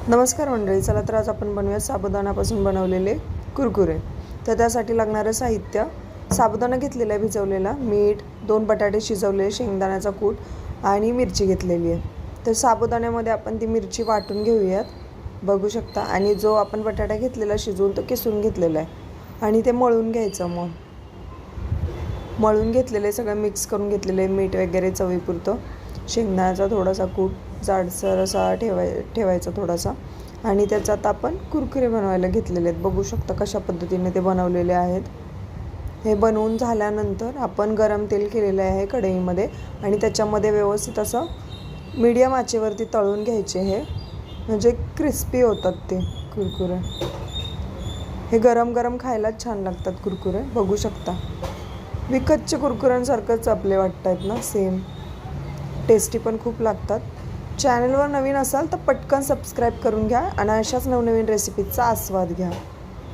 नमस्कार मंडळी, चला तर आज आपण बनवूया साबुदाण्यापासून बनवलेले कुरकुरे. तर त्यासाठी लागणारं साहित्य: साबुदाणा घेतलेला आहे भिजवलेला, मीठ, 2 बटाटे शिजवलेले, शेंगदाण्याचा कूट आणि मिरची घेतलेली आहे. तर साबुदाण्यामध्ये आपण ती मिरची वाटून घेऊयात, बघू शकता. आणि जो आपण बटाटा घेतलेला शिजवून तो किसून घेतलेला आहे आणि ते मळून घ्यायचं. मळून घेतलेले सगळं मिक्स करून घेतलेले, मीठ वगैरे चवीपुरतं, शेंगदाण्याचा थोडासा कूट जाडसर असा ठेवायचा थोडासा. आणि त्याच्यात आपण कुरकुरे बनवायला घेतलेले आहेत, बघू शकता कशा पद्धतीने ते बनवलेले आहेत. हे बनवून झाल्यानंतर आपण गरम तेल केलेलं आहे कढईमध्ये आणि त्याच्यामध्ये व्यवस्थित असं मीडियम आचेवरती तळून घ्यायचे. हे म्हणजे क्रिस्पी होतात ते कुरकुरे. हे गरम गरम खायलाच छान लागतात कुरकुरे, बघू शकता. विकतच्या कुरकुऱ्यांसारखंच आपले वाटत आहेत ना, सेम. टेस्टी पण खूप लागतात. चॅनलवर नवीन असाल तर पटकन सबस्क्राईब करून घ्या आणि अशाच नवनवीन रेसिपीचा आस्वाद घ्या.